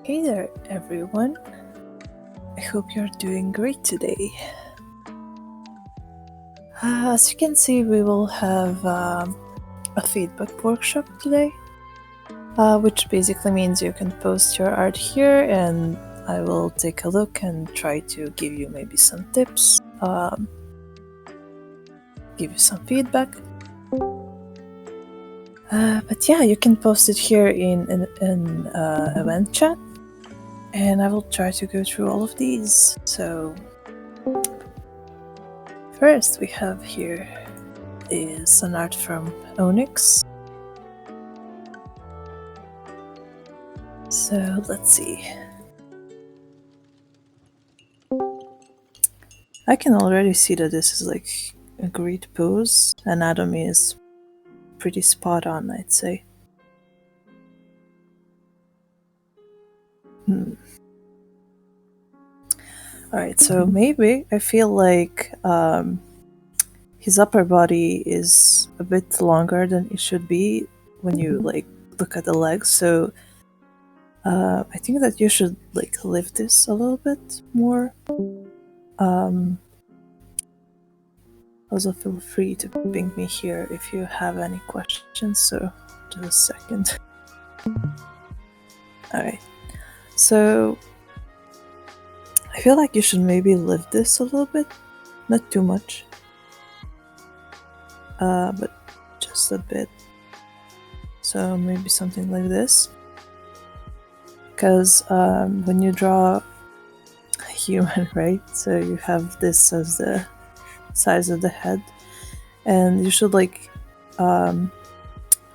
Hey there, everyone. I hope you're doing great today. As you can see, we will have a feedback workshop today, which basically means you can post your art here and I will take a look and try to give you maybe some tips, give you some feedback. But yeah, you can post it here in an event chat, and I will try to go through all of these. So first we have here is an art from Onyx. So let's see. I can already see that this is like a great pose. Anatomy is pretty spot on, I'd say. Alright, so maybe I feel like his upper body is a bit longer than it should be when you like look at the legs. So I think that you should like lift this a little bit more. Also feel free to ping me here if you have any questions. So just a second. Alright, so I feel like you should maybe lift this a little bit, not too much, but just a bit. So maybe something like this, because when you draw a human, right, so you have this as the size of the head, and you should like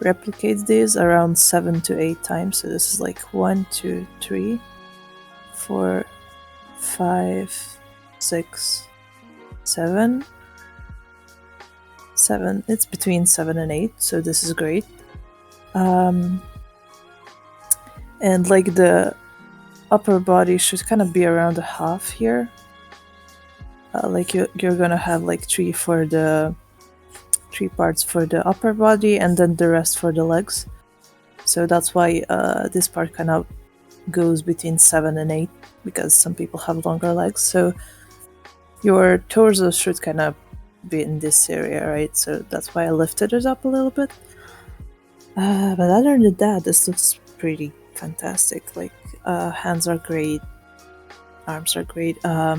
replicate these around 7 to 8 times. So this is like 1, 2, 3, 4, 5, 6, 7. It's between 7 and 8, so this is great. And like the upper body should kind of be around a half here. Like you're gonna have like 3 parts for the upper body and then the rest for the legs. So that's why this part kind of goes between 7 and 8, because some people have longer legs. So your torso should kind of be in this area, right? So that's why I lifted it up a little bit. But other than that, this looks pretty fantastic. Like hands are great, arms are great. I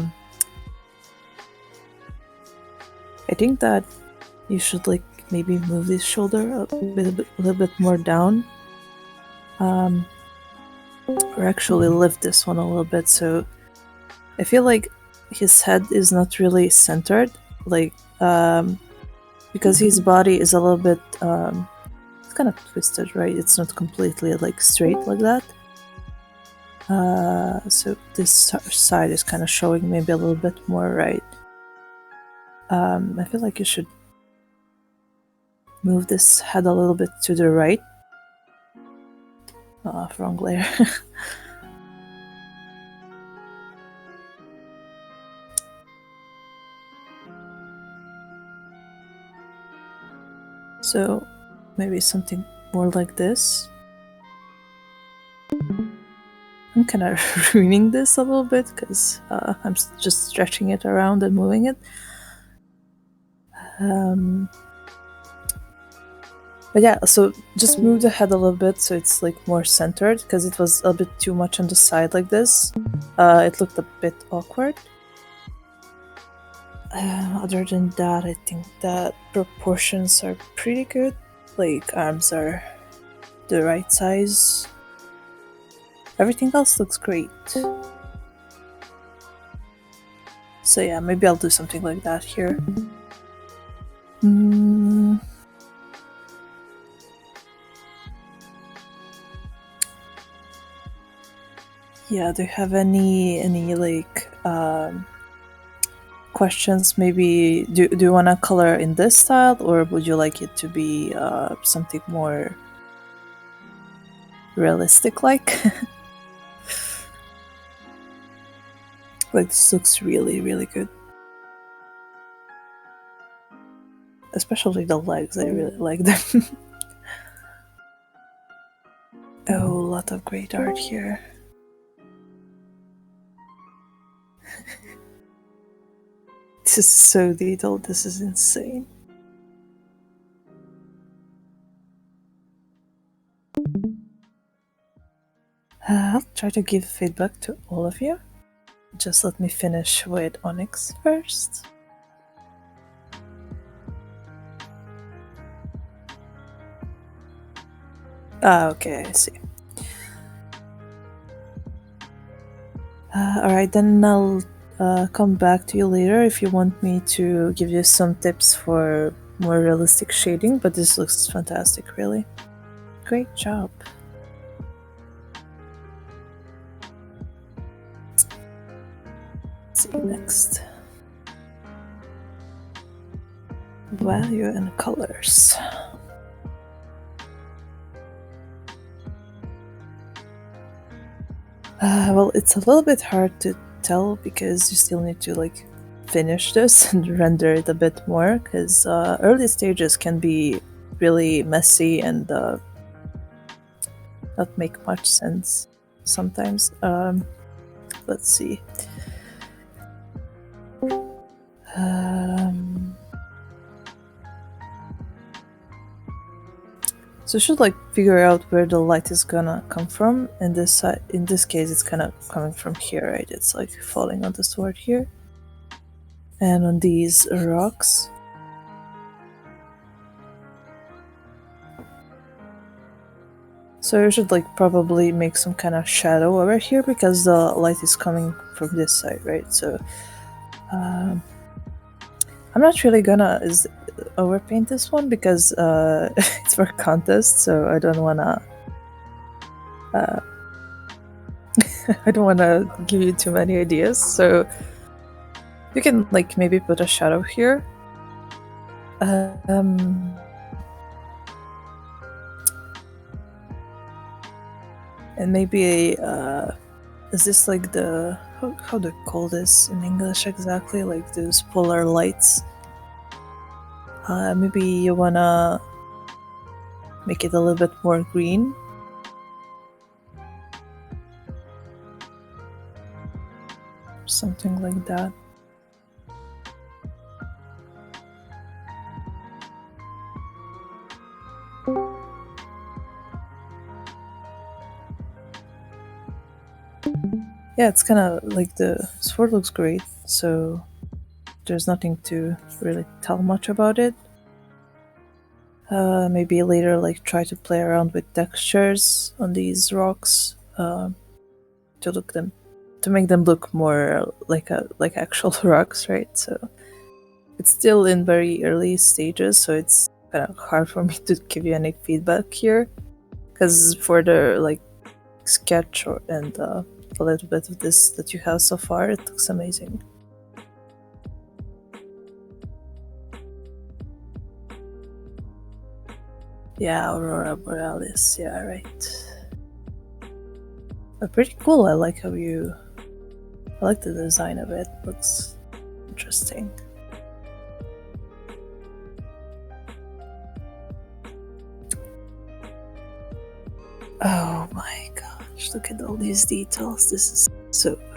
think that you should like maybe move this shoulder a little bit more down, or actually lift this one a little bit. So I feel like his head is not really centered, like because his body is a little bit it's kind of twisted, right? It's not completely like straight like that. So this side is kind of showing maybe a little bit more, right? I feel like you should move this head a little bit to the right. Wrong layer. So maybe something more like this. I'm kind of ruining this a little bit because I'm just stretching it around and moving it. But yeah, so just move the head a little bit so it's like more centered, because it was a bit too much on the side like this. It looked a bit awkward. Other than that, I think that proportions are pretty good. Like arms are the right size. Everything else looks great. So yeah, maybe I'll do something like that here. Yeah, do you have any like questions? Maybe do you want to color in this style, or would you like it to be something more realistic like? Like this looks really, really good. Especially the legs, I really like them. Oh, a lot of great art here. This is so detailed, this is insane. I'll try to give feedback to all of you. Just let me finish with Onyx first. Okay, I see. Alright, then I'll come back to you later if you want me to give you some tips for more realistic shading, but this looks fantastic, really. Great job. Let's see next. Value and colors. Well, it's a little bit hard to tell because you still need to like finish this and render it a bit more, because early stages can be really messy and not make much sense sometimes. Let's see. So you should like figure out where the light is gonna come from. In this case, it's kind of coming from here, right? It's like falling on the sword here, and on these rocks. So you should like probably make some kind of shadow over here because the light is coming from this side, right? So I'm not really gonna overpaint this one because it's for contest, so I don't wanna I don't wanna give you too many ideas. So you can like maybe put a shadow here. And maybe is this like the how do you call this in English exactly? Like those polar lights. Maybe you wanna make it a little bit more green. Something like that. Yeah, it's kind of like the sword looks great, so there's nothing to really tell much about it. Maybe later like try to play around with textures on these rocks to make them look more like actual rocks, right? So it's still in very early stages, so it's kind of hard for me to give you any feedback here, because for the like sketch and a little bit of this that you have so far, it looks amazing. Yeah, Aurora Borealis, yeah, right. But pretty cool, I like the design of it, looks interesting. Oh my gosh, look at all these details, this is so good.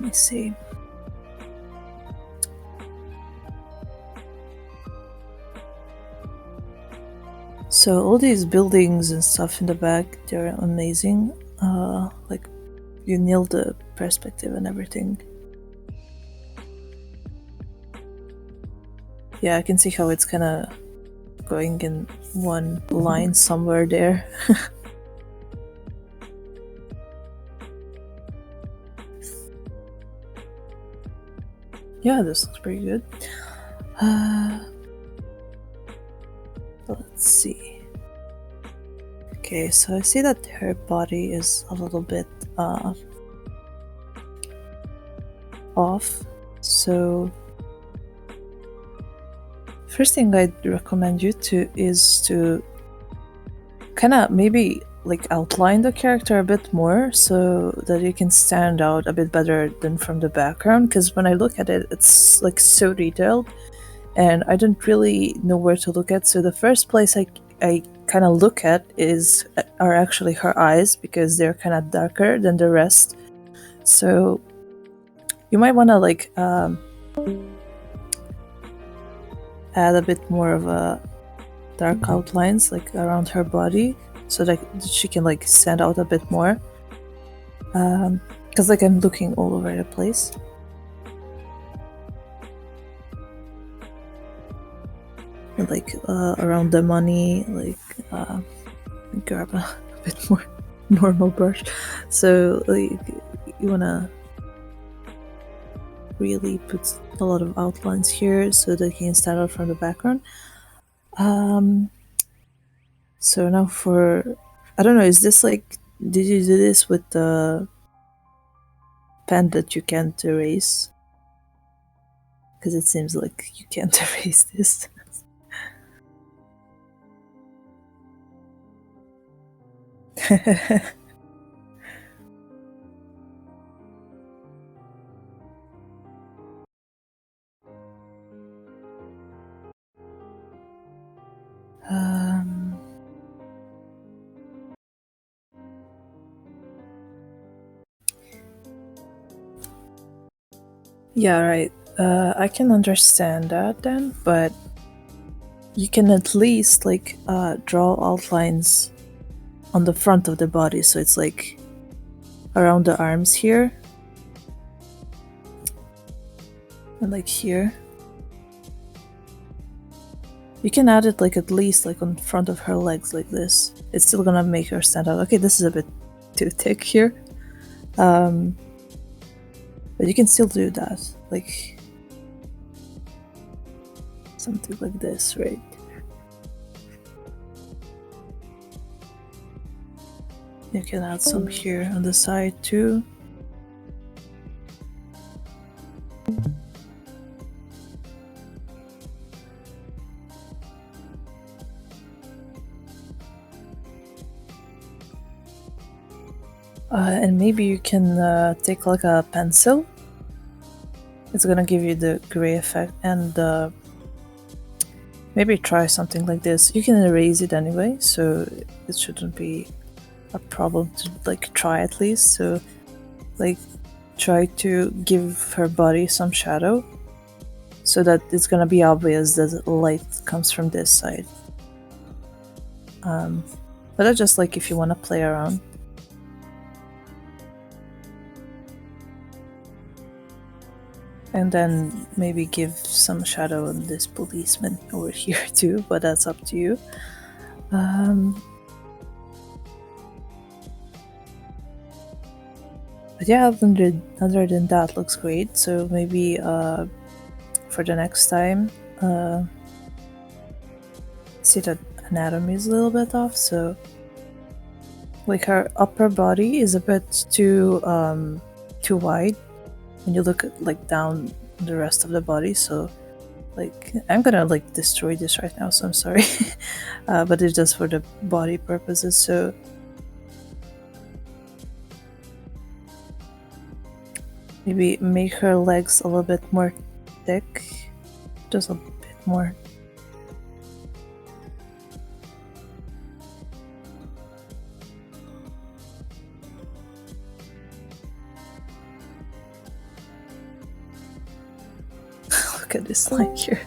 Let me see. So all these buildings and stuff in the back, they're amazing. Like you nailed the perspective and everything. Yeah, I can see how it's kind of going in one line somewhere there. Yeah, this looks pretty good. Let's see. Okay, so I see that her body is a little bit off. So first thing I'd recommend you to is to kind of maybe like outline the character a bit more so that it can stand out a bit better than from the background, because when I look at it, it's like so detailed and I don't really know where to look at. So the first place I kind of look at are actually her eyes, because they're kind of darker than the rest. So you might want to like add a bit more of a dark outlines like around her body, so that she can like stand out a bit more. Because like I'm looking all over the place. And, like around the money, like grab a bit more normal brush. So like you wanna really put a lot of outlines here so that you can stand out from the background. So now for, I don't know, is this like, did you do this with the pen that you can't erase? Because it seems like you can't erase this. um, yeah, right. I can understand that then, but you can at least like draw outlines on the front of the body, so it's like around the arms here and like here. You can add it like at least like on front of her legs like this. It's still gonna make her stand out. Okay, this is a bit too thick here. But you can still do that. Like something like this, right? You can add some here on the side too. And maybe you can take like a pencil. It's gonna give you the gray effect, and maybe try something like this. You can erase it anyway, so it shouldn't be a problem to like try at least. So like try to give her body some shadow so that it's gonna be obvious that the light comes from this side. But that's just like if you want to play around. And then maybe give some shadow on this policeman over here too, but that's up to you. But yeah, other than that, looks great. So maybe for the next time, see that anatomy is a little bit off. So like her upper body is a bit too wide when you look at like down the rest of the body. So like I'm gonna like destroy this right now, so I'm sorry. But it's just for the body purposes. So maybe make her legs a little bit more thick, just a bit more. Look at this line here.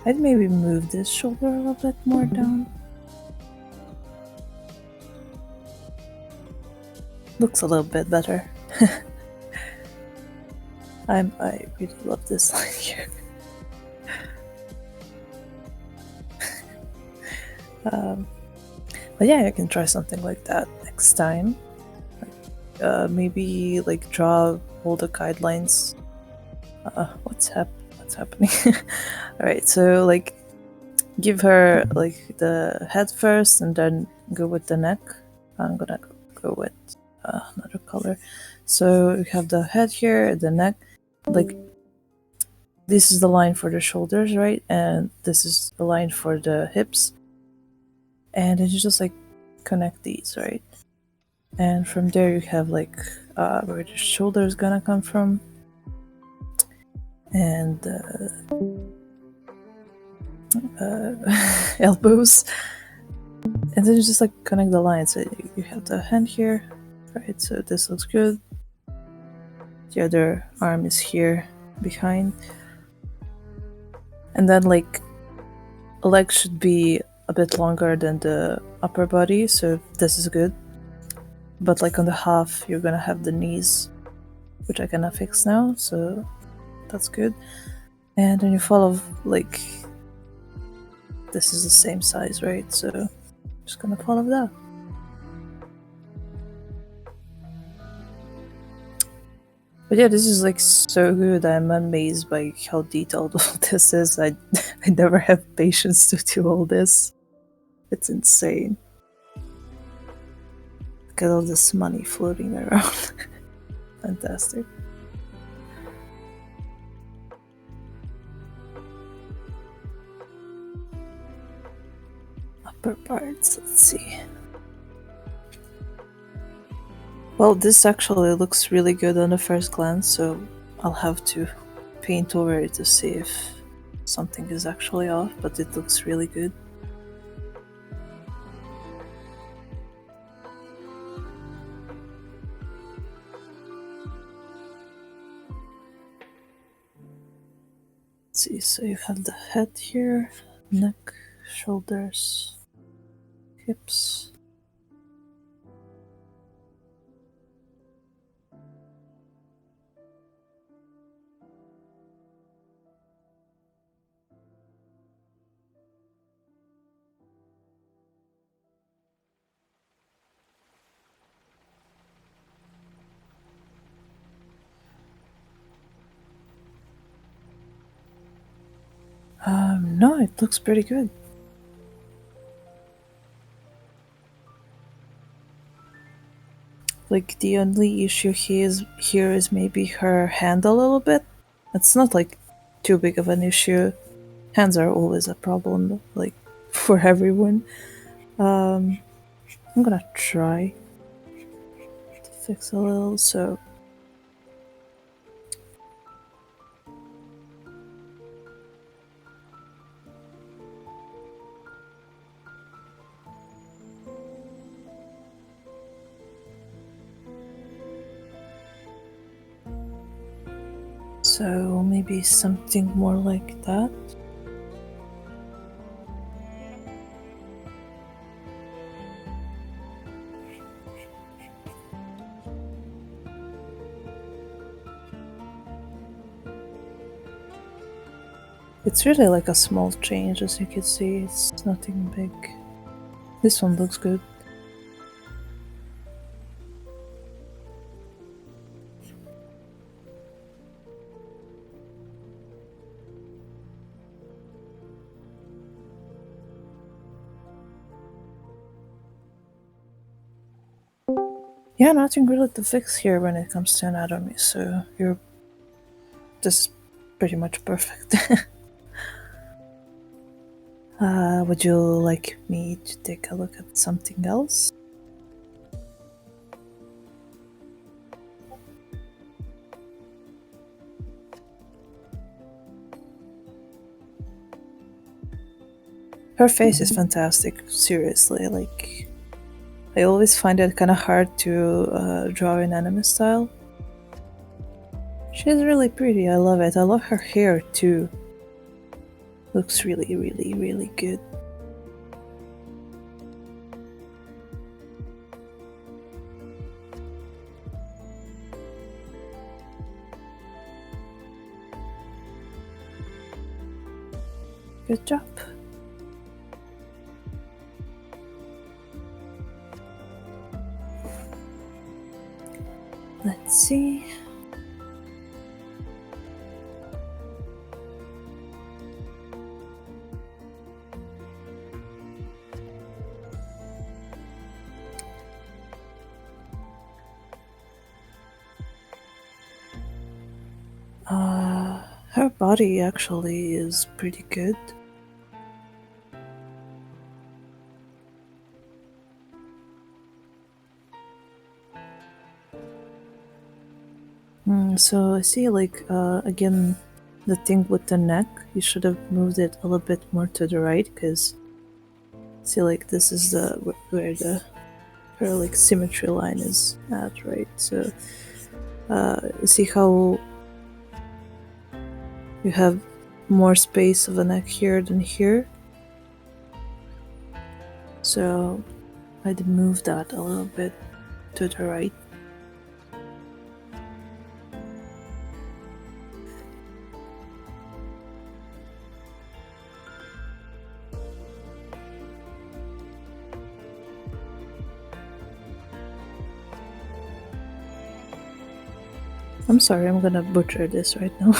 I'd maybe move this shoulder a little bit more down. Looks a little bit better. I really love this line here. But yeah, I can try something like that next time. Maybe like draw all the guidelines. What's happening? All right, so like give her like the head first, and then go with the neck. I'm gonna go with another color. So we have the head here, the neck. Like this is the line for the shoulders, right? And this is the line for the hips. And then you just like connect these, right? And from there you have like where the shoulder is gonna come from, and elbows, and then you just like connect the lines. So you have the hand here, right? So this looks good. The other arm is here behind, and then like a leg should be a bit longer than the upper body, so this is good. But like on the half, you're gonna have the knees, which I can fix now, so that's good. And then you follow like this is the same size, right? So I'm just gonna follow that. But yeah, this is like so good. I'm amazed by how detailed all this is. I never have patience to do all this. It's insane. Look at all this money floating around. Fantastic. Upper parts, let's see. Well, this actually looks really good on the first glance, so I'll have to paint over it to see if something is actually off, but it looks really good. Let's see, so you have the head here, neck, shoulders, hips. No, it looks pretty good. Like the only issue here is maybe her hand a little bit. It's not like too big of an issue. Hands are always a problem, like for everyone. I'm gonna try to fix a little. So maybe something more like that. It's really like a small change, as you can see. It's nothing big. This one looks good. Yeah, nothing really to fix here when it comes to anatomy, so you're just pretty much perfect. Would you like me to take a look at something else? Her face is fantastic, seriously. Like, I always find it kind of hard to draw in anime style. She's really pretty, I love it. I love her hair too. Looks really, really, really good. Good job. Let's see. Her body actually is pretty good. So I see, like, again, the thing with the neck, you should have moved it a little bit more to the right, because see, like, this is the where the her like symmetry line is at, right? So see how you have more space of a neck here than here. So I'd move that a little bit to the right. I'm sorry, I'm gonna butcher this right now.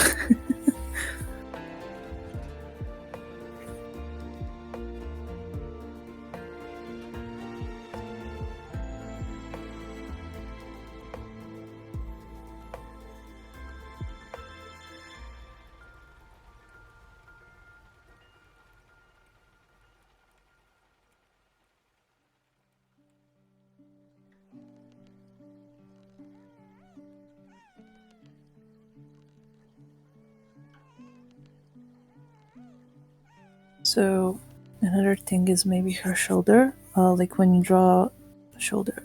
So another thing is maybe her shoulder. Like when you draw a shoulder,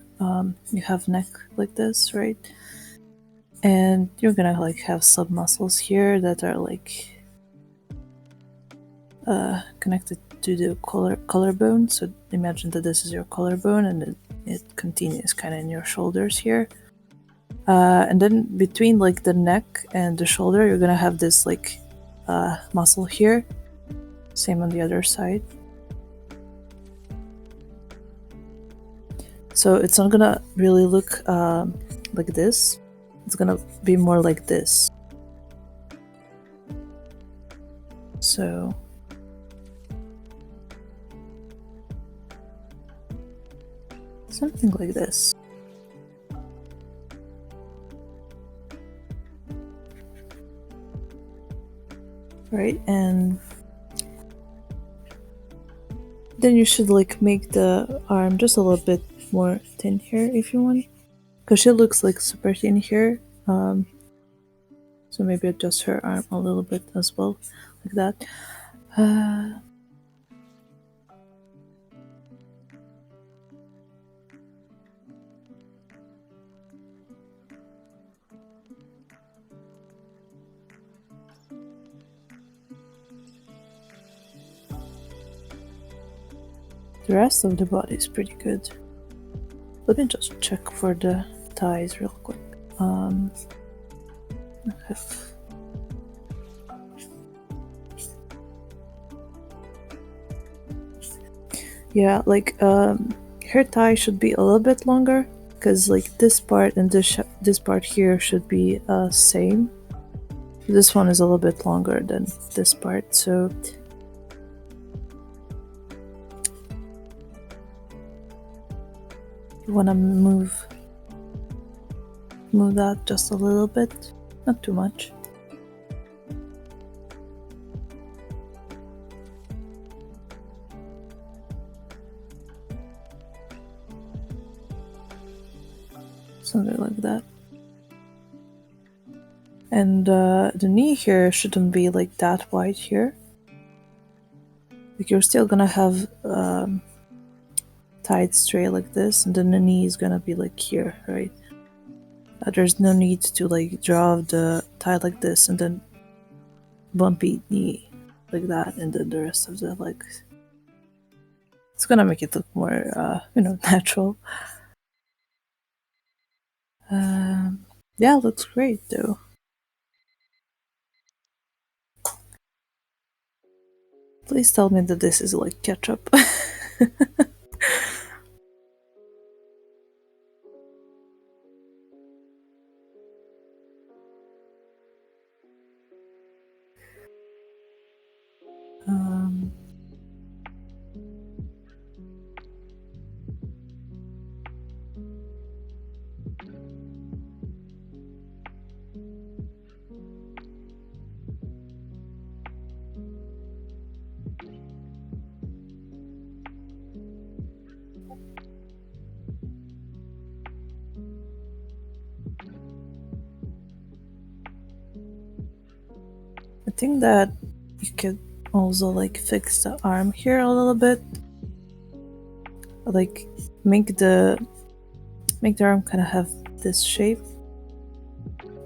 you have neck like this, right? And you're gonna like have sub muscles here that are like connected to the collarbone. So imagine that this is your collarbone, and it continues kind of in your shoulders here. And then between like the neck and the shoulder, you're gonna have this like muscle here. Same on the other side. So it's not gonna really look like this. It's gonna be more like this. So something like this. Right, and then you should like make the arm just a little bit more thin here if you want, because she looks like super thin here. So maybe adjust her arm a little bit as well, like that. The rest of the body is pretty good. Let me just check for the thighs real quick. Yeah, like her thigh should be a little bit longer, because like this part and this part here should be same. This one is a little bit longer than this part, so you want to move that just a little bit, not too much. Something like that. And the knee here shouldn't be like that wide here. Like you're still gonna have tied straight like this, and then the knee is gonna be like here, right? There's no need to like draw the tie like this and then bumpy knee like that, and then the rest of the legs. It's gonna make it look more, natural. Yeah, looks great though. Please tell me that this is like ketchup. um, think that you could also like fix the arm here a little bit. Like make the arm kind of have this shape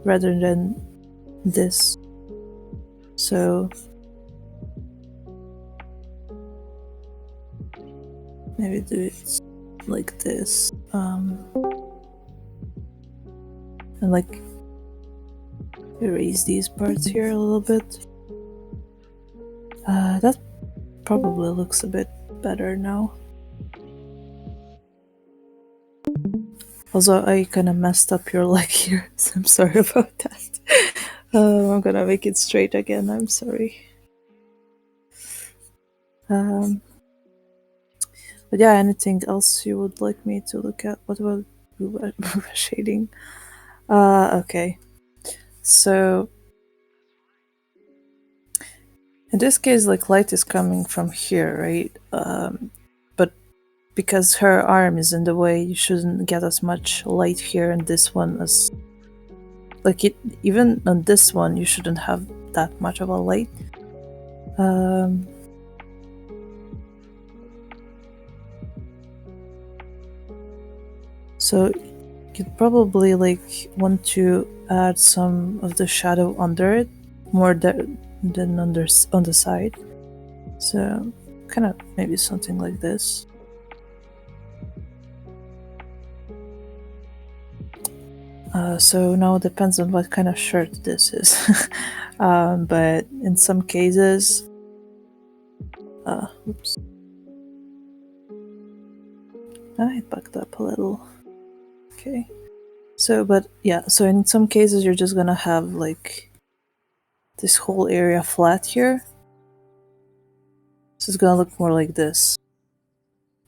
rather than this. So maybe do it like this. And like erase these parts here a little bit. That probably looks a bit better now. Also, I kind of messed up your leg here, so I'm sorry about that. I'm gonna make it straight again, I'm sorry. But yeah, anything else you would like me to look at? What about shading? Okay. So in this case, like light is coming from here, right? But because her arm is in the way, you shouldn't get as much light here in this one as like it. Even on this one, you shouldn't have that much of a light. So you'd probably like want to add some of the shadow under it, more than on the side. So kind of maybe something like this. So now it depends on what kind of shirt this is. But in some cases, oops, I bugged up a little. Okay. So, but yeah, so in some cases you're just gonna have like this whole area flat here. So it's gonna look more like this.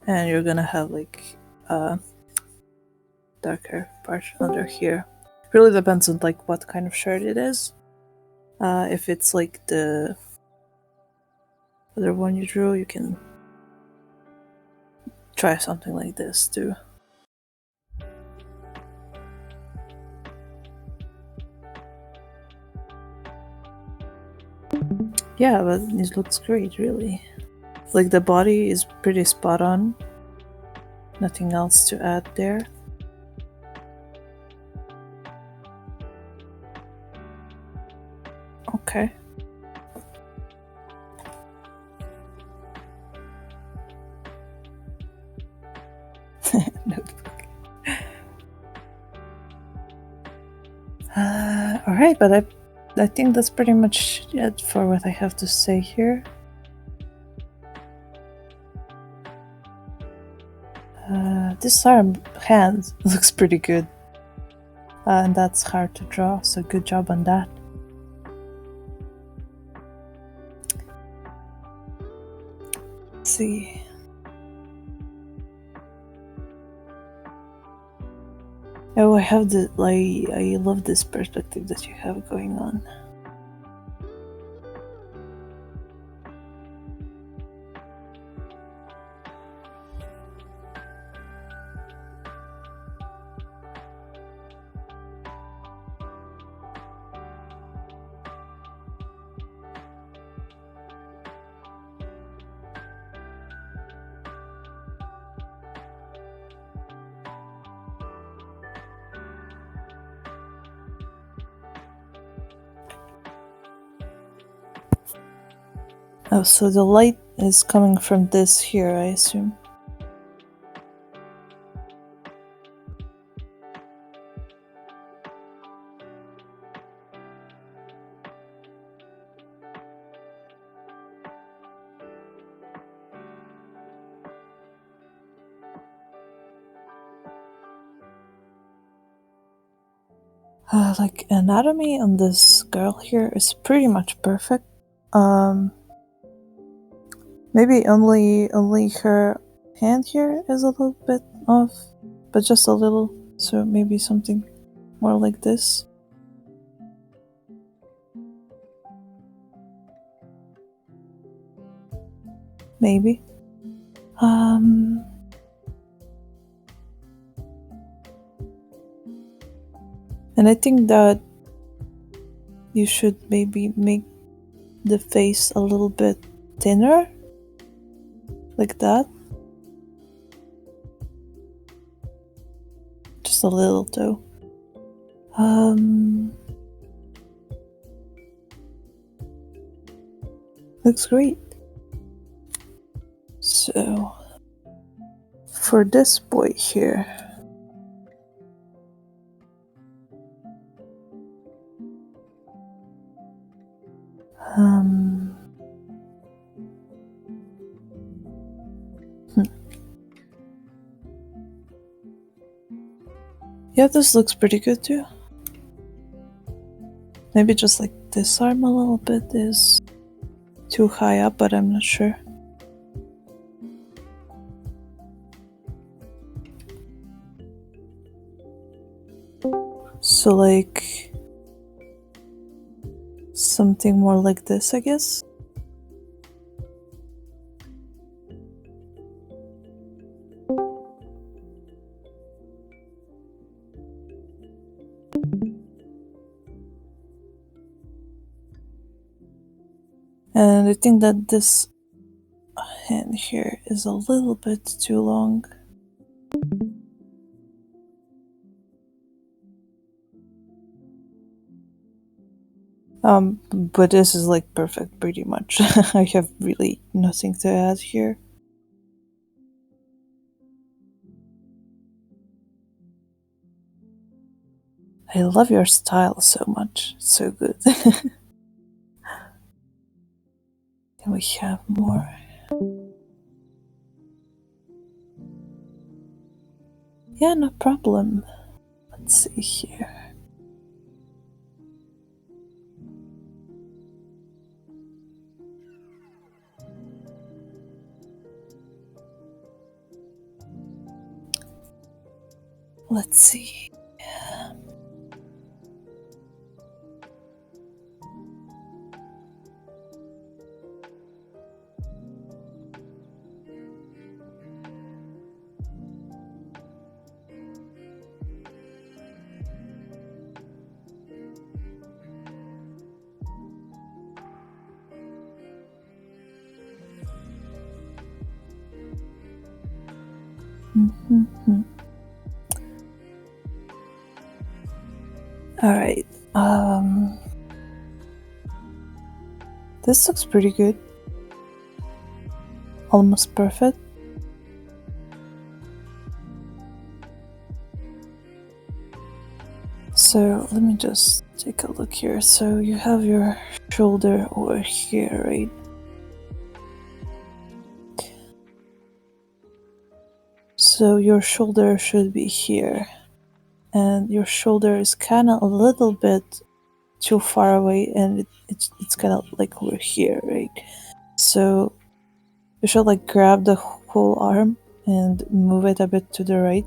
And you're gonna have like darker part under here. Really depends on like what kind of shirt it is. If it's like the other one you drew, you can try something like this too. Yeah, but it looks great, really. Like the body is pretty spot on. Nothing else to add there. Okay. Notebook. Alright, but I think that's pretty much it for what I have to say here. This arm hand looks pretty good. And that's hard to draw, so good job on that. Let's see. Oh, I love this perspective that you have going on. Oh, so the light is coming from this here, I assume. Like anatomy on this girl here is pretty much perfect. Maybe only her hand here is a little bit off, but just a little. So maybe something more like this. Maybe. And I think that you should maybe make the face a little bit thinner, like that. Just a little though. Looks great. So for this boy here, yeah, this looks pretty good too. Maybe just like this arm a little bit is too high up, but I'm not sure. So like something more like this, I guess. And I think that this hand here is a little bit too long. But this is like perfect pretty much. I have really nothing to add here. I love your style so much. It's so good. Can we have more? Yeah, no problem. Let's see here. Let's see. All right. This looks pretty good. Almost perfect. So let me just take a look here. So you have your shoulder over here, right? So your shoulder should be here. And your shoulder is kind of a little bit too far away, and it's kind of like over here, right? So you should like grab the whole arm and move it a bit to the right.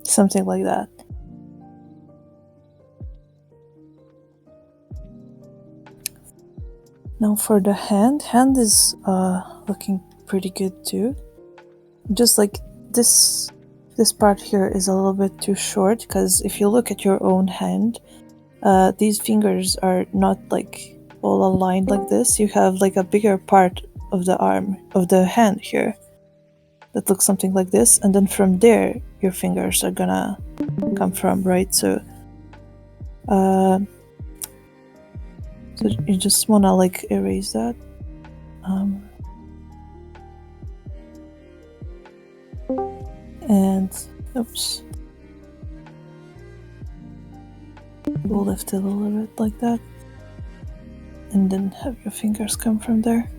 Something like that. Now for the hand is looking pretty good too. Just like this part here is a little bit too short, because if you look at your own hand, these fingers are not like all aligned like this. You have like a bigger part of the arm, of the hand here, that looks something like this, and then from there your fingers are gonna come from, right? So so you just wanna like erase that. And oops, we'll lift it a little bit like that, and then have your fingers come from there.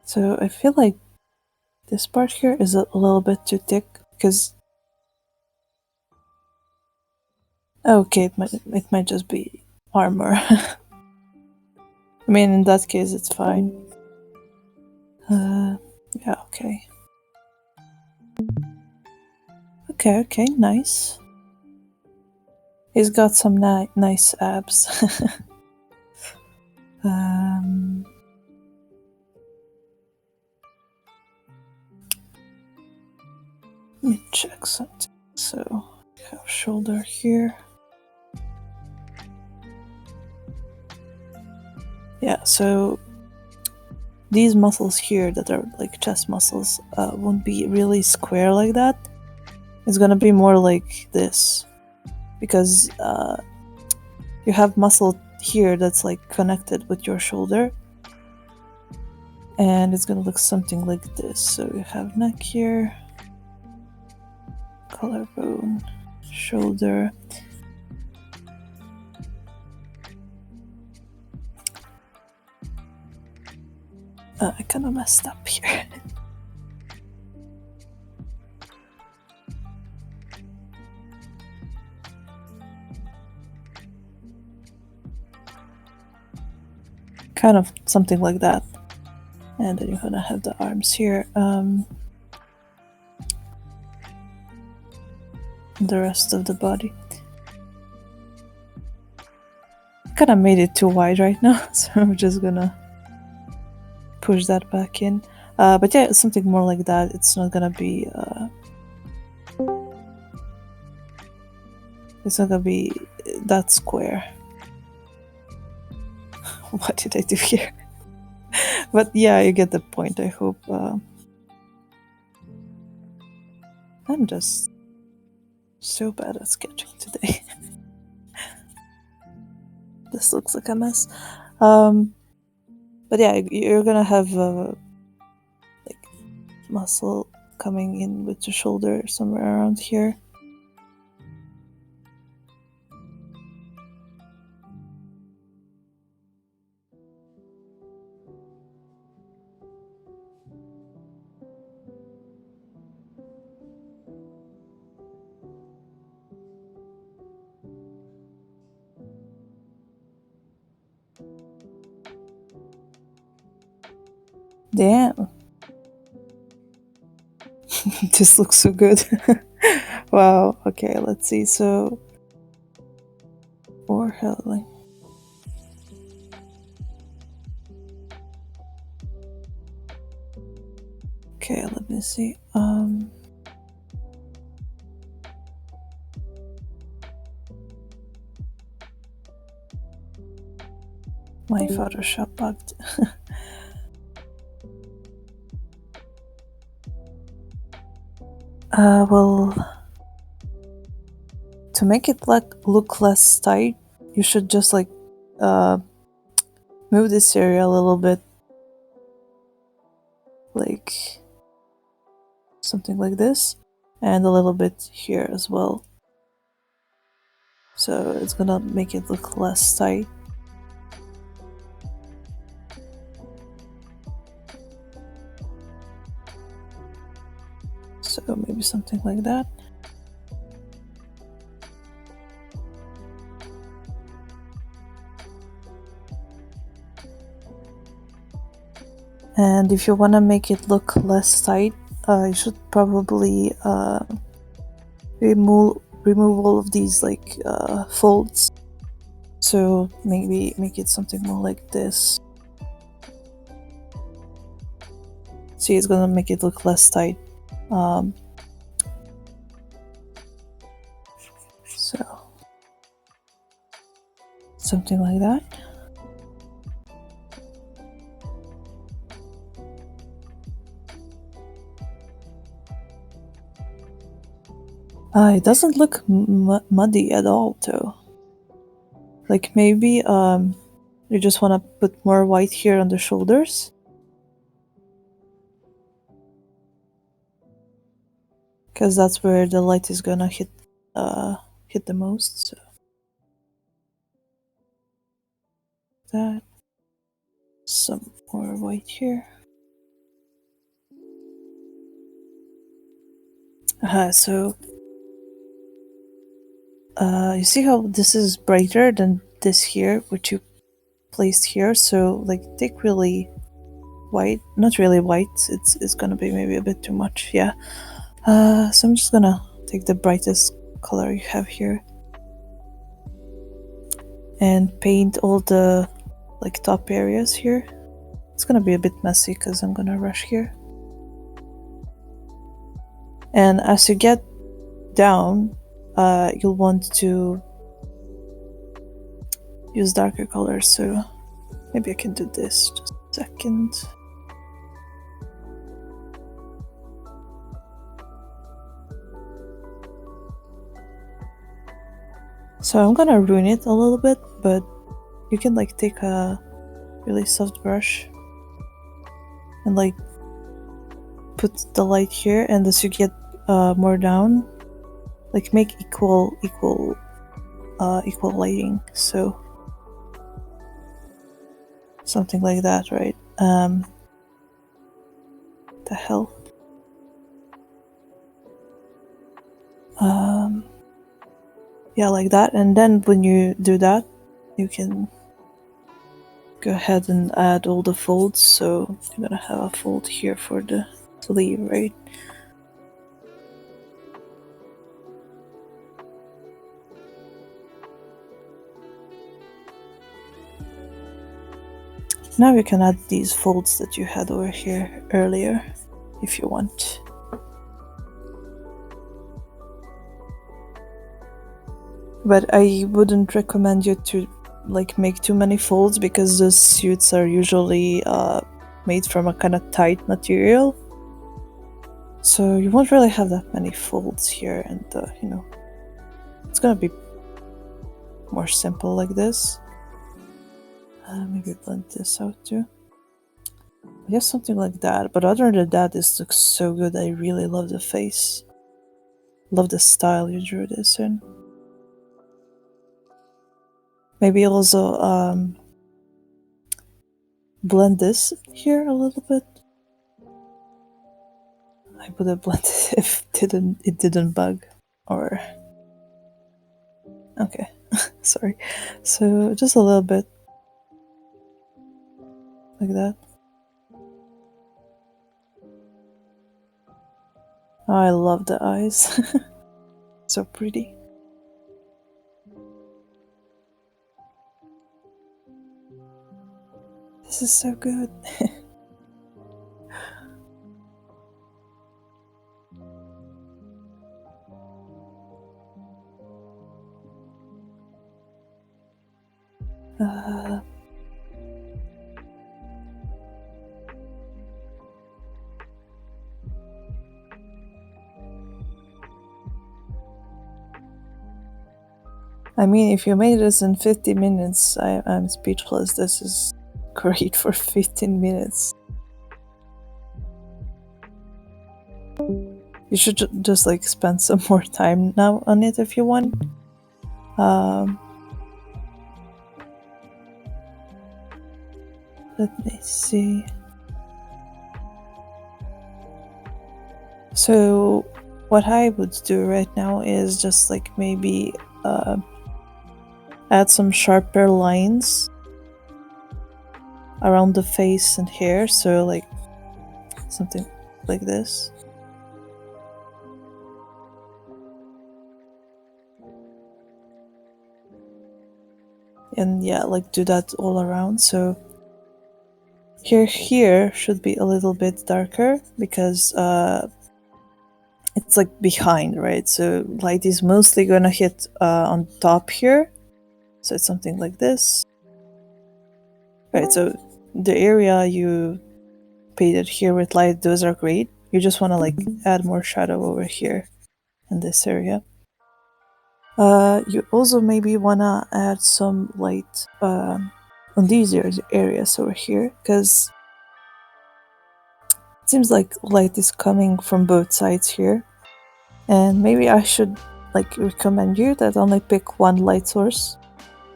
So I feel like this part here is a little bit too thick, because okay, it might just be armor. I mean, in that case, it's fine. Yeah, okay. Okay, nice. He's got some nice abs. um, let me check something. So, we have shoulder here. Yeah, so these muscles here that are like chest muscles won't be really square like that. It's gonna be more like this, because you have muscle here that's like connected with your shoulder, and it's gonna look something like this. So you have neck here, collarbone, shoulder. I kind of messed up here. Kind of something like that. And then you're gonna have the arms here. The rest of the body. I kind of made it too wide right now, so I'm just gonna push that back in. But yeah, it's something more like that. It's not gonna be that square. What did I do here? But yeah, you get the point, I hope. I'm just so bad at sketching today. This looks like a mess. But yeah, you're gonna have like muscle coming in with the shoulder somewhere around here. Damn. This looks so good. Wow. Okay, let's see. So, forehead. Okay, let me see. My Photoshop bugged. Well, to make it look less tight, you should just like move this area a little bit, like something like this, and a little bit here as well. So it's gonna make it look less tight. So maybe something like that. And if you want to make it look less tight, you should probably remove all of these like folds. So maybe make it something more like this. See, it's gonna make it look less tight. So something like that. It doesn't look muddy at all, though. Like maybe you just want to put more white here on the shoulders. Because that's where the light is gonna hit the most. So that, some more white here. So you see how this is brighter than this here, which you placed here. So like take really white, not really white. It's gonna be maybe a bit too much. Yeah. So I'm just gonna take the brightest color you have here. and paint all the like top areas here. It's gonna be a bit messy because I'm gonna rush here. And as you get down, you'll want to use darker colors, so maybe I can do this just a second. So I'm gonna ruin it a little bit, but you can like take a really soft brush and like put the light here, and as you get more down, like make equal lighting, so something like that, right? The hell. Yeah, like that. And then when you do that, you can go ahead and add all the folds. So you're gonna have a fold here for the sleeve, right? Now you can add these folds that you had over here earlier, if you want. But I wouldn't recommend you to like make too many folds, because those suits are usually made from a kind of tight material. So you won't really have that many folds here, and you know, it's gonna be more simple like this. Maybe blend this out too. I guess something like that. But other than that, this looks so good. I really love the face. Love the style you drew this in. Maybe also blend this here a little bit. I would have blended if it didn't bug, or okay, sorry. So just a little bit like that. Oh, I love the eyes. So pretty. This is so good. I mean, if you made this in 50 minutes, I'm speechless. This is great for 15 minutes. You should just like spend some more time now on it if you want. Let me see. So what I would do right now is just like maybe add some sharper lines around the face and hair, so like something like this. And yeah, like do that all around. So here should be a little bit darker, because it's like behind, right? So light is mostly gonna hit on top here. So it's something like this. Right, so the area you painted here with light, those are great. You just want to like add more shadow over here in this area. You also maybe want to add some light on these areas over here, because it seems like light is coming from both sides here. And maybe I should like recommend you that only pick one light source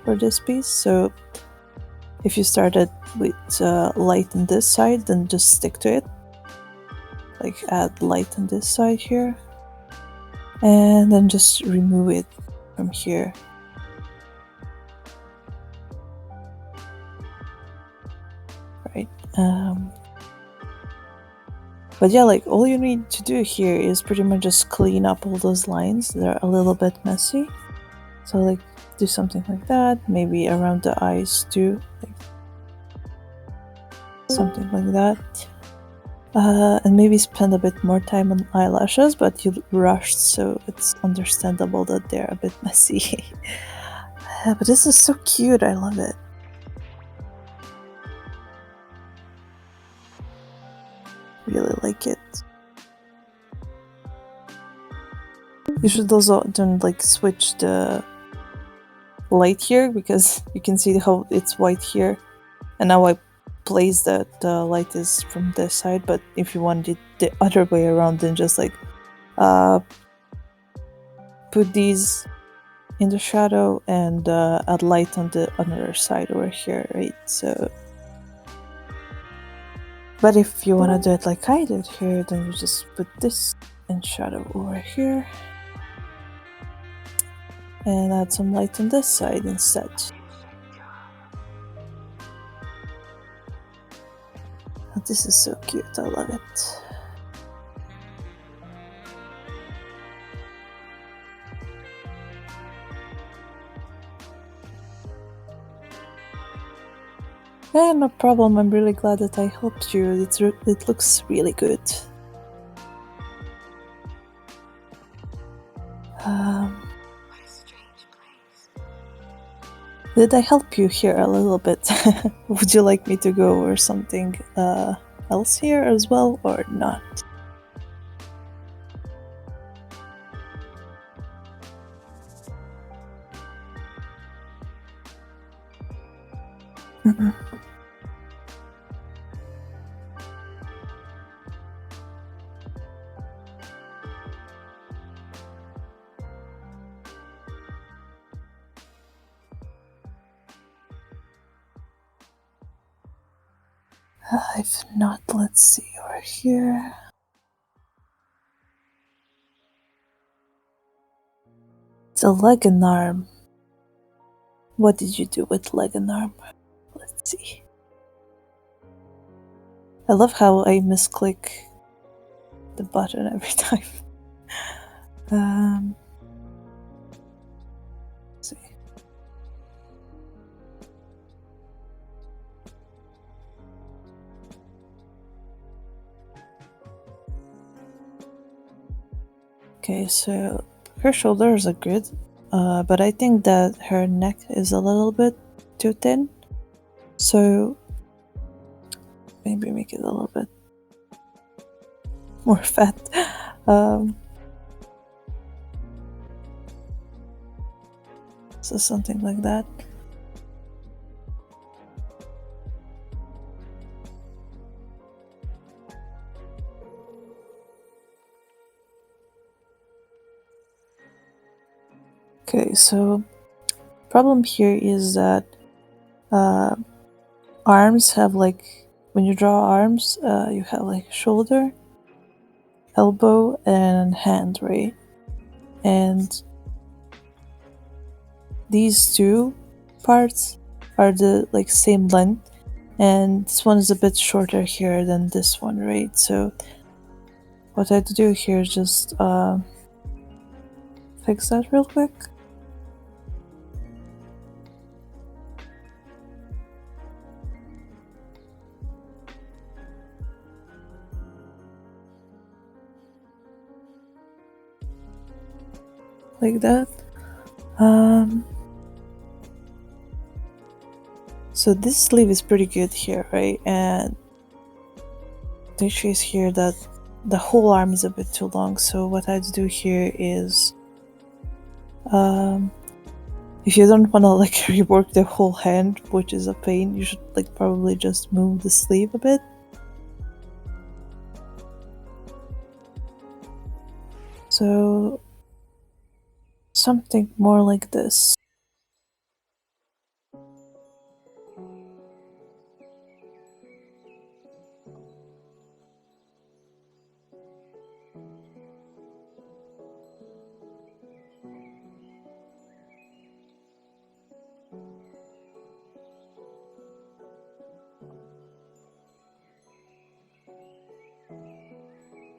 for this piece. So if you started with light on this side, then just stick to it. Like add light on this side here, and then just remove it from here. Right. But yeah, like all you need to do here is pretty much just clean up all those lines. They're a little bit messy. So like do something like that. Maybe around the eyes too, like something like that. And maybe spend a bit more time on eyelashes, but you rushed, so it's understandable that they're a bit messy. But this is so cute, I love it. Really like it. You should also then like switch the light here, because you can see how it's white here, and now I place that the light is from this side, but if you want it the other way around, then just like put these in the shadow and add light on the other side over here, right? So, but if you want to do it like I did here, then you just put this in shadow over here and add some light on this side instead. This is so cute, I love it. Yeah, no problem. I'm really glad that I helped you. It looks really good. Did I help you here a little bit? Would you like me to go over something else here as well, or not? If not, let's see over here. It's a leg and arm. What did you do with leg and arm? Let's see. I love how I misclick the button every time. Let's see. Okay, so her shoulders are good, but I think that her neck is a little bit too thin. So maybe make it a little bit more fat. So something like that. Okay, so problem here is that arms have like, when you draw arms, you have like shoulder, elbow, and hand, right? And these two parts are the like same length, and this one is a bit shorter here than this one, right? So what I have to do here is just fix that real quick. Like that. So this sleeve is pretty good here, right? And the issue is here that the whole arm is a bit too long. So what I have to do here is, if you don't want to like rework the whole hand, which is a pain, you should like probably just move the sleeve a bit. So something more like this.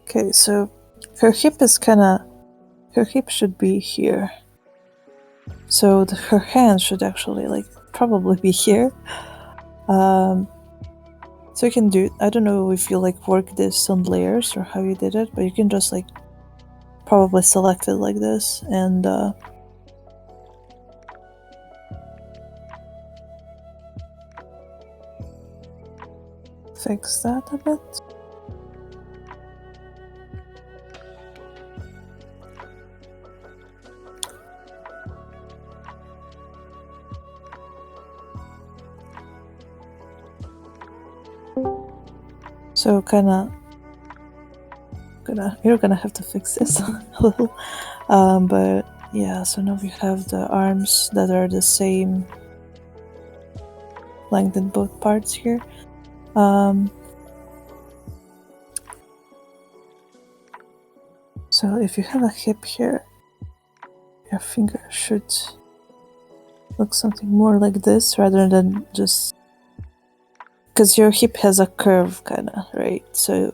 Okay, so her hip should be here. So her hands should actually like probably be here. So you can do, I don't know if you like work this on layers or how you did it, but you can just like probably select it like this and fix that a bit. So you're gonna have to fix this a little. But yeah, so now we have the arms that are the same length in both parts here. So if you have a hip here, your finger should look something more like this rather than just, because your hip has a curve kinda, right? So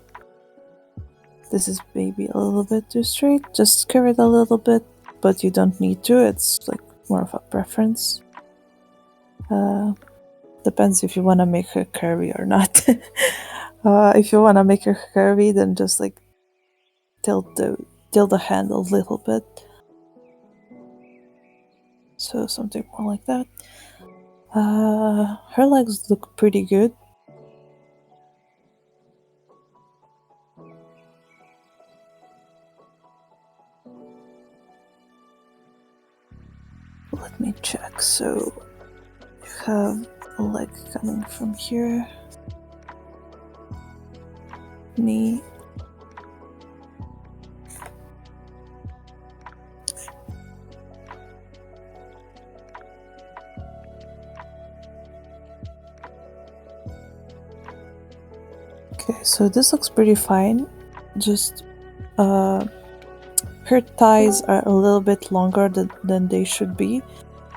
this is maybe a little bit too straight. Just curve it a little bit, but you don't need to. It's like more of a preference. Depends if you want to make her curvy or not. If you want to make her curvy, then just like tilt the hand a little bit. So something more like that. Her legs look pretty good. Let me check. So you have a leg coming from here, knee, okay, so this looks pretty fine. Just her thighs are a little bit longer than they should be,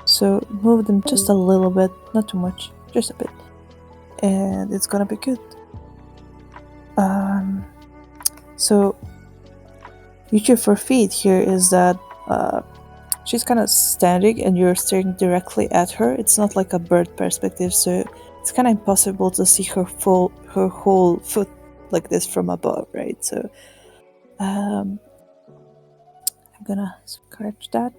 so move them just a little bit, not too much, just a bit, and it's gonna be good. So issue for feet here is that she's kind of standing and you're staring directly at her. It's not like a bird perspective, so it's kind of impossible to see her whole foot like this from above, right? So I'm gonna scratch that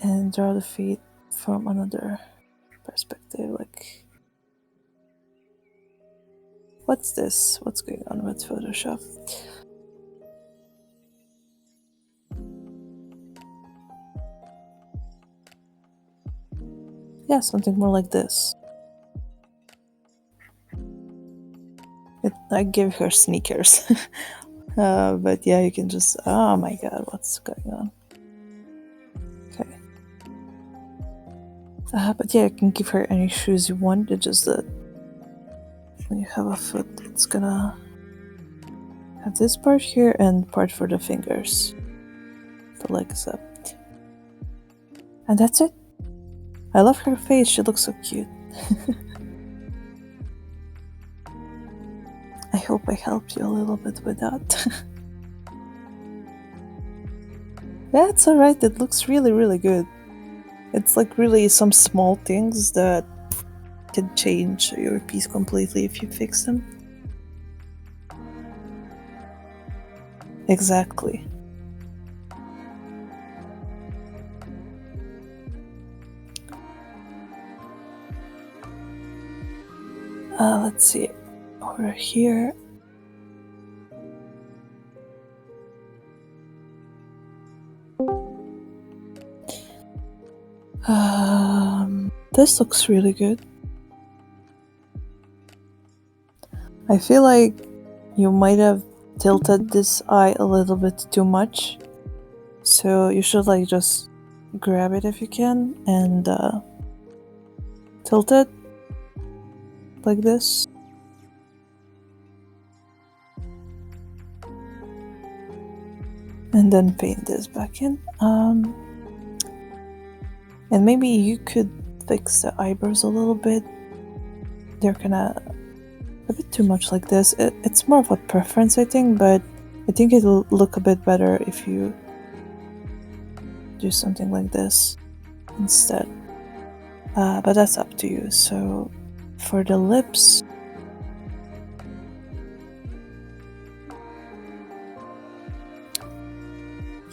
and draw the feet from another perspective. Like, what's this? What's going on with Photoshop? Yeah, something more like this. I give her sneakers. But yeah, you can just, oh my god, what's going on? Okay. But yeah, you can give her any shoes you want. It's just that when you have a foot, it's gonna have this part here and part for the fingers. The legs up. And that's it. I love her face, she looks so cute. I hope I helped you a little bit with that. That's alright, it looks really, really good. It's like really some small things that can change your piece completely if you fix them. Exactly. Let's see. Over here. This looks really good. I feel like you might have tilted this eye a little bit too much. So you should like just grab it if you can and tilt it like this. And then paint this back in. And maybe you could fix the eyebrows a little bit. They're kinda a bit too much like this. It's more of a preference, I think, but I think it'll look a bit better if you do something like this instead. But that's up to you. So for the lips,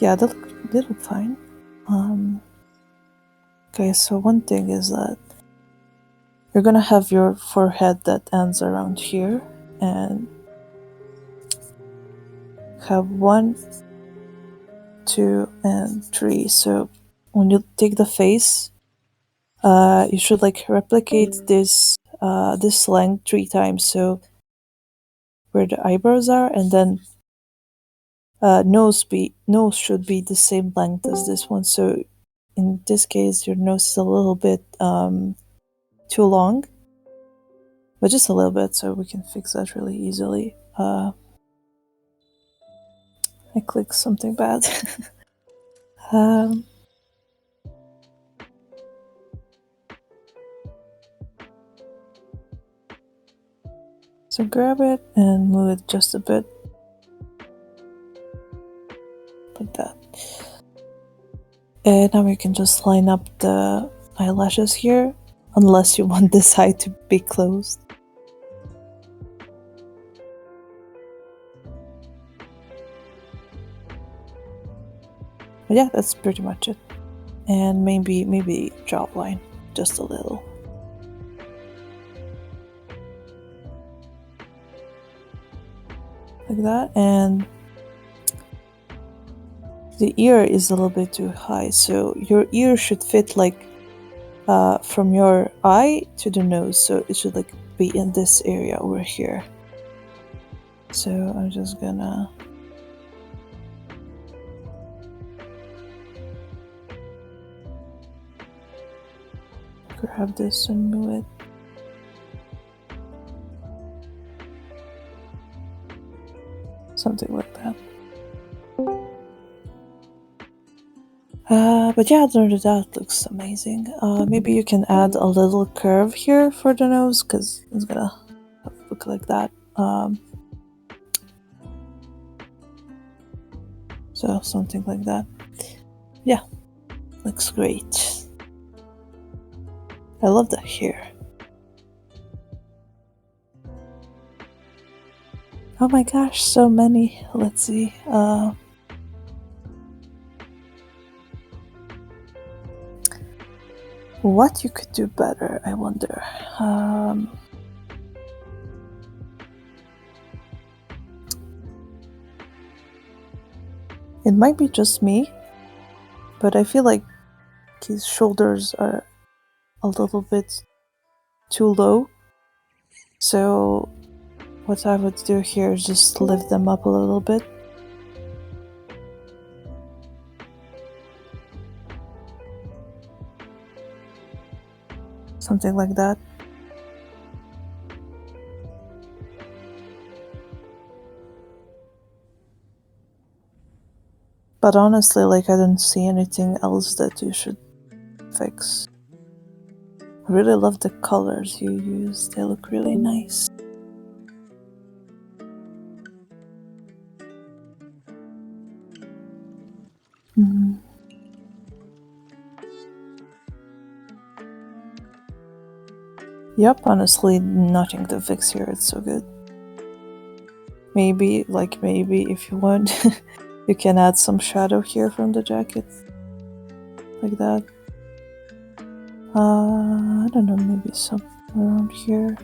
yeah, they look fine. Okay, so one thing is that you're gonna have your forehead that ends around here, and have 1, 2, and 3. So when you take the face, you should like replicate this length 3 times. So where the eyebrows are, and then nose should be the same length as this one. So in this case, your nose is a little bit too long, but just a little bit, so we can fix that really easily. I clicked something bad. um, so grab it and move it just a bit, like that. And now we can just line up the eyelashes here, unless you want this eye to be closed. But yeah, that's pretty much it. And maybe jawline, just a little. Like that. And the ear is a little bit too high, so your ear should fit like from your eye to the nose, so it should like be in this area over here. So I'm just gonna grab this and move it. Something like that. But yeah, other than that, looks amazing. Maybe you can add a little curve here for the nose, because it's gonna look like that. So something like that. Yeah, looks great. I love the hair. Oh my gosh, so many. Let's see. What you could do better, I wonder. It might be just me, but I feel like his shoulders are a little bit too low. So what I would do here is just lift them up a little bit. Something like that. But honestly, like, I don't see anything else that you should fix. I really love the colors you use, they look really nice. Mm. Yep, honestly, nothing to fix here, it's so good. Maybe if you want, you can add some shadow here from the jacket. Like that. I don't know, maybe some around here.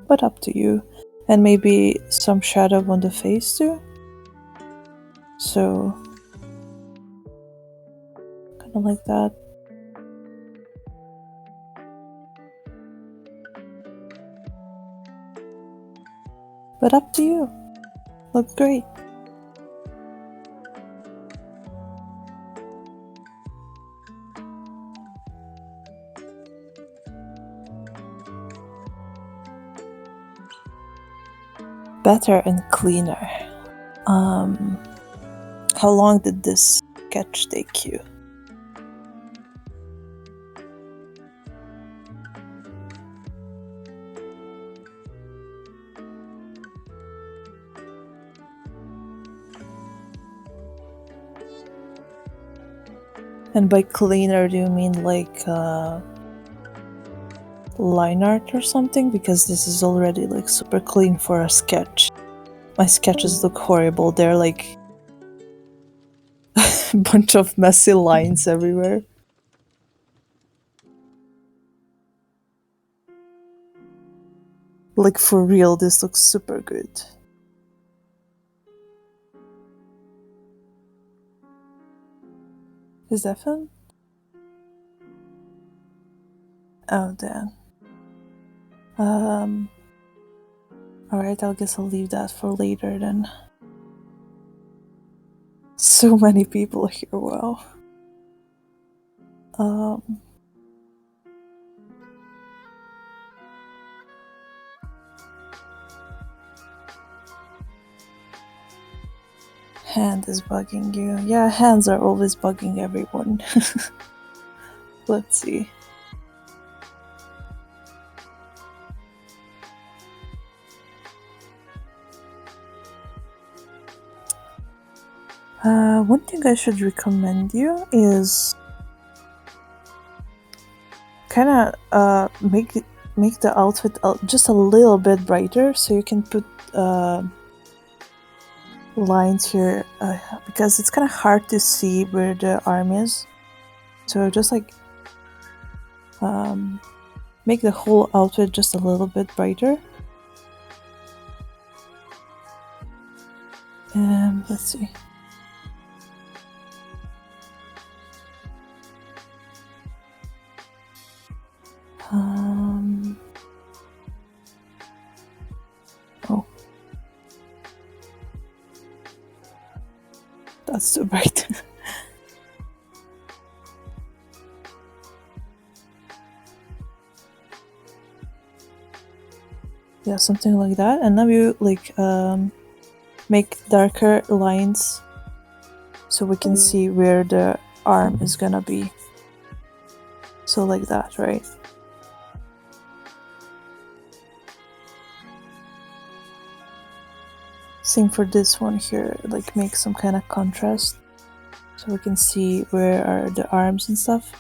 But up to you. And maybe some shadow on the face too. So, kind of like that. But up to you. Look great. Better and cleaner. How long did this sketch take you? And by cleaner, do you mean like line art or something? Because this is already like super clean for a sketch. My sketches look horrible. They're like a bunch of messy lines everywhere. Like for real, this looks super good. Is that fun? Oh damn. Alright, I guess I'll leave that for later then. So many people here, wow. Hand is bugging you. Yeah, hands are always bugging everyone. Let's see. One thing I should recommend you is kind of make the outfit just a little bit brighter, so you can put lines here because it's kind of hard to see where the arm is. So just like make the whole outfit just a little bit brighter. Let's see. Oh, that's too bright. Yeah, something like that. And now you like make darker lines so we can see where the arm is gonna be. So like that, right? Same for this one here, like make some kind of contrast so we can see where are the arms and stuff.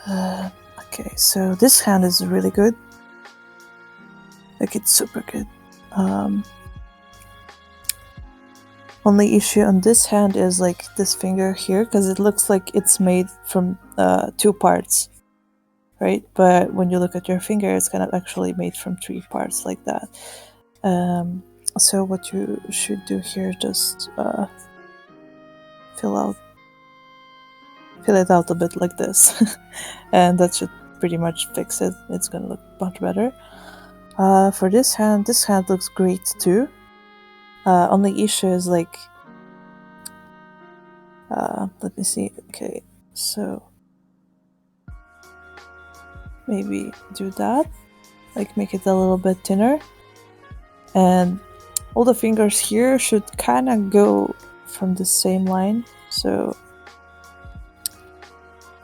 Okay, so this hand is really good. Like it's super good. Only issue on this hand is like this finger here, because it looks like it's made from 2 parts, right? But when you look at your finger, it's kind of actually made from 3 parts like that. So what you should do here, just fill it out a bit like this, and that should pretty much fix it. It's gonna look much better. For this hand looks great too. Only issue is like, let me see. Okay, so maybe do that, like make it a little bit thinner, and all the fingers here should kind of go from the same line, so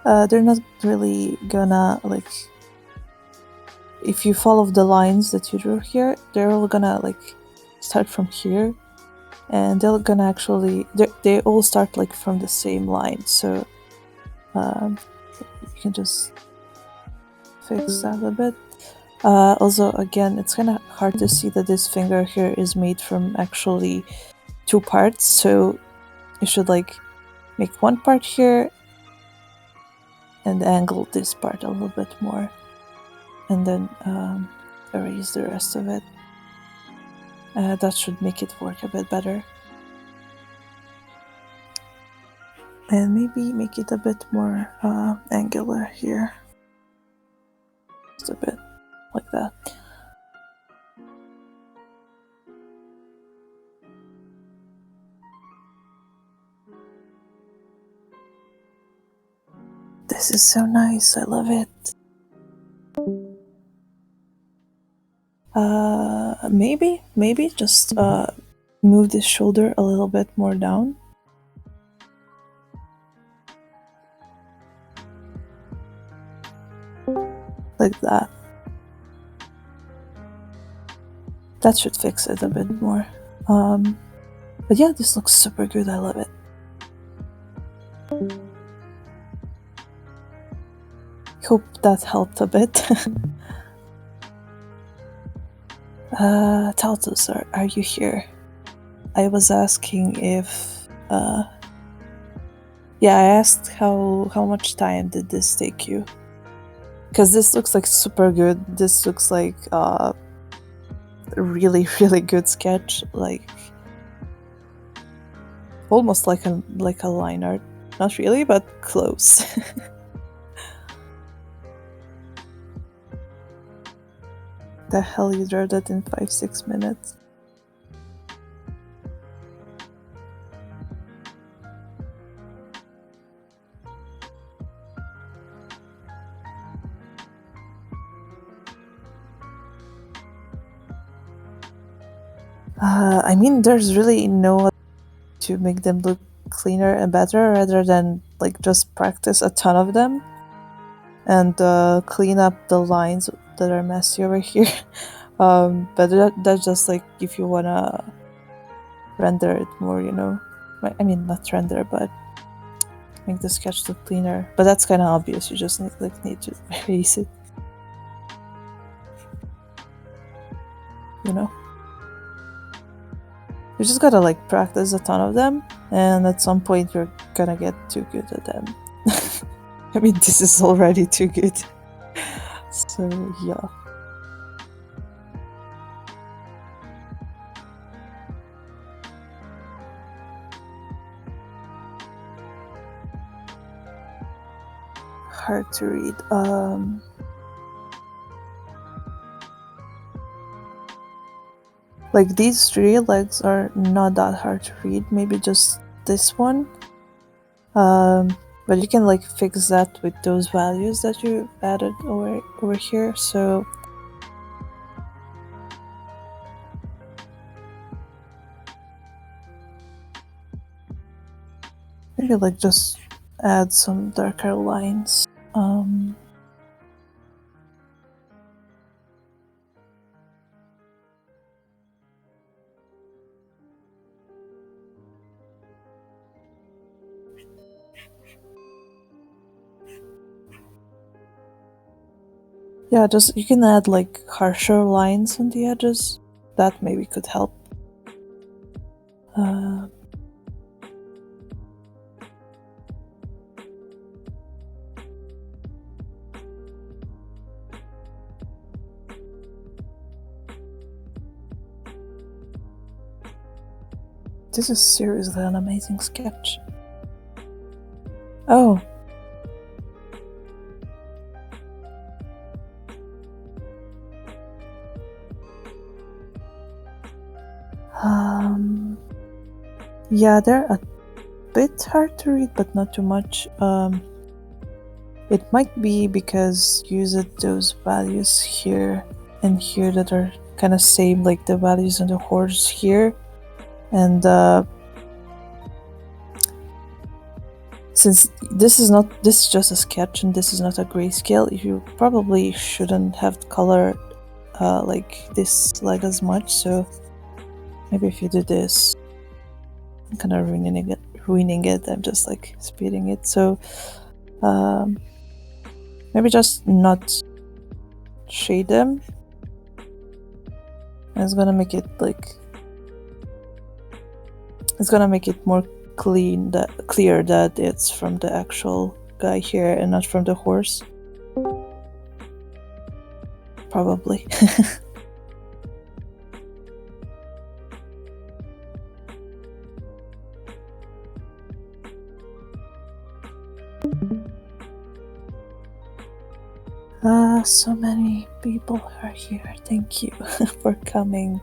they're not really gonna like, if you follow the lines that you drew here, they're all gonna like start from here, and they're gonna actually they all start like from the same line, so you can just fix that a bit. Also, again, it's kind of hard to see that this finger here is made from actually 2 parts, so you should like make 1 part here and angle this part a little bit more, and then erase the rest of it. That should make it work a bit better. And maybe make it a bit more angular here. Just a bit like that. This is so nice, I love it. Maybe just move this shoulder a little bit more down. Like that. That should fix it a bit more. But yeah, this looks super good, I love it. Hope that helped a bit. Taltus, are you here? I was asking if... yeah, I asked how much time did this take you? Because this looks like super good. This looks like a really, really good sketch. Like, almost like a line art. Not really, but close. The hell, you drew that in 5-6 minutes? I mean, there's really no way to make them look cleaner and better rather than like just practice a ton of them and clean up the lines that are messy over here. But that's just like if you wanna render it more, you know. I mean, not render, but make the sketch look cleaner. But that's kind of obvious. You just need to erase it. You know. You just gotta like practice a ton of them, and at some point you're gonna get too good at them. I mean, this is already too good. So yeah. Hard to read. Like these 3 legs are not that hard to read. Maybe just this one. But you can like fix that with those values that you added over here. So maybe like just add some darker lines. Yeah, just you can add like harsher lines on the edges. That maybe could help. This is seriously an amazing sketch. Oh. Yeah, they're a bit hard to read, but not too much. It might be because you used those values here and here that are kind of same, like the values on the horse here. And since this is just a sketch and this is not a grayscale, you probably shouldn't have colored like this leg as much. So maybe if you do this, I'm kind of ruining it. I'm just like speeding it. So maybe just not shade them. And it's gonna make it like more clear that it's from the actual guy here and not from the horse. Probably. So many people are here. Thank you for coming.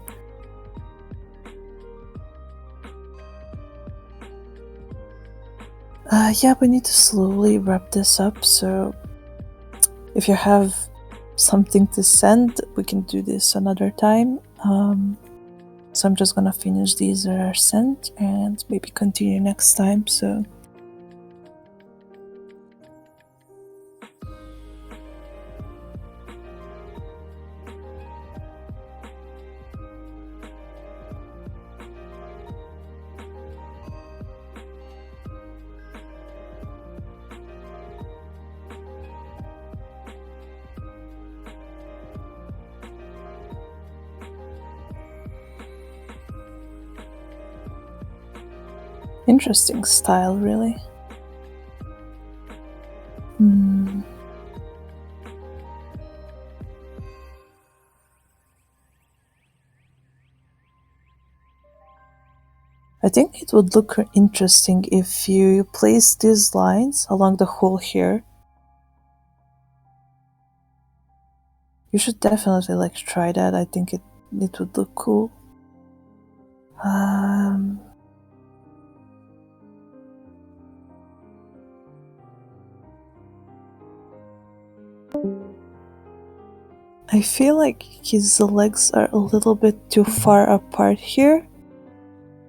Yeah, we need to slowly wrap this up, so if you have something to send, we can do this another time. So I'm just gonna finish these that are sent and maybe continue next time, so... Interesting style, really. I think it would look interesting if you place these lines along the hole here. You should definitely like try that. I think it would look cool. I feel like his legs are a little bit too far apart here.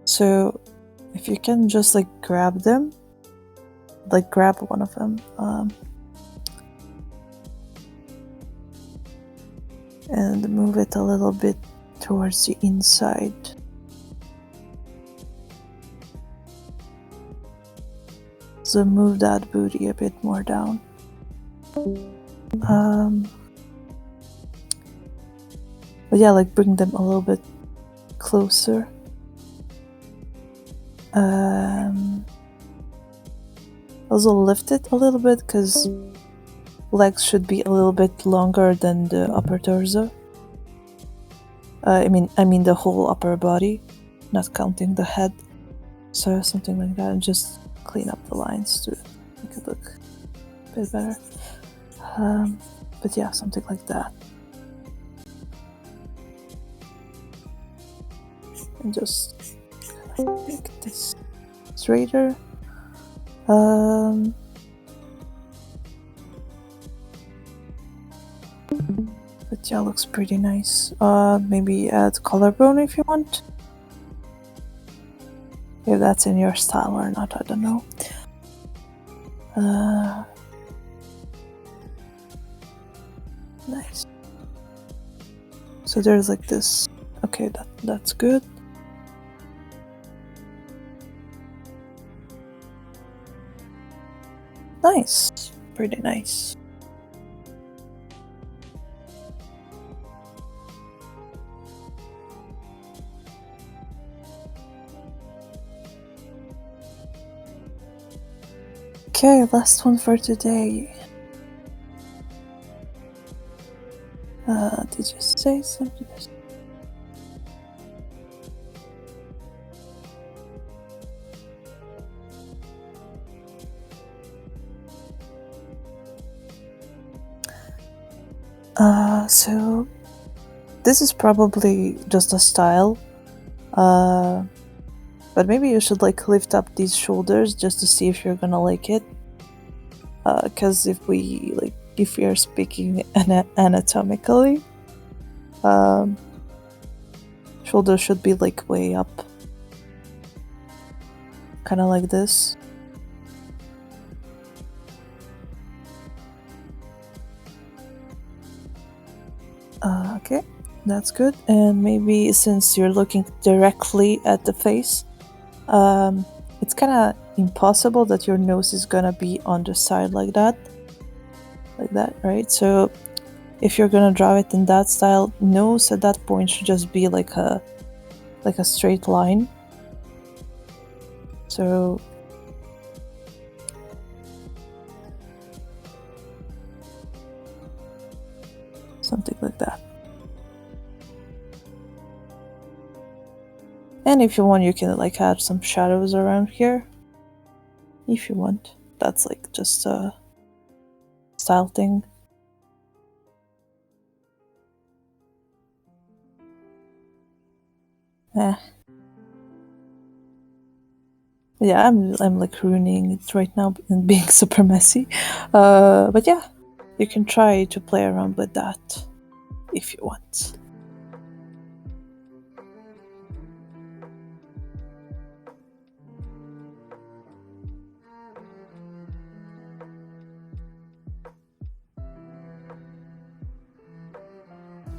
So if you can just like grab them, like grab one of them, and move it a little bit towards the inside. So move that booty a bit more down. But yeah, like bring them a little bit closer. Also lift it a little bit because legs should be a little bit longer than the upper torso. I mean the whole upper body, not counting the head. So something like that, and just clean up the lines to make it look a bit better. But yeah, something like that. And just make this straighter. But yeah, looks pretty nice. Maybe add collarbone if you want. If that's in your style or not, I don't know. Nice. So there's like this. Okay, that's good. Nice. Pretty nice. Okay, last one for today. Did you say something? So this is probably just a style. But maybe you should like lift up these shoulders just to see if you're gonna like it. Because if we are speaking anatomically, shoulders should be like way up, kind of like this. Okay, that's good. And maybe since you're looking directly at the face, it's kind of impossible that your nose is gonna be on the side like that, right? So if you're gonna draw it in that style, nose at that point should just be like a straight line. So something like that. And if you want, you can like add some shadows around here if you want. That's like just a style thing. Yeah, I'm like ruining it right now and being super messy. But yeah, you can try to play around with that if you want.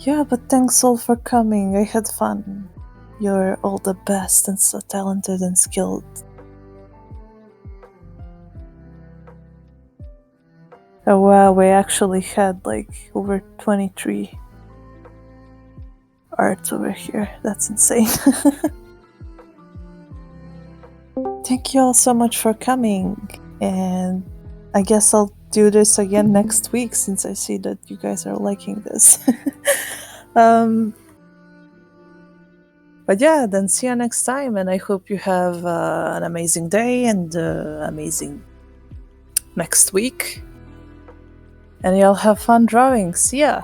Yeah, but thanks all for coming. I had fun. You're all the best and so talented and skilled. Oh wow, we actually had like over 23 arts over here. That's insane. Thank thank you all so much for coming. And I guess I'll do this again next week since I see that you guys are liking this. um, but yeah, then see you next time. And I hope you have an amazing day and amazing next week. And y'all have fun drawing. See ya!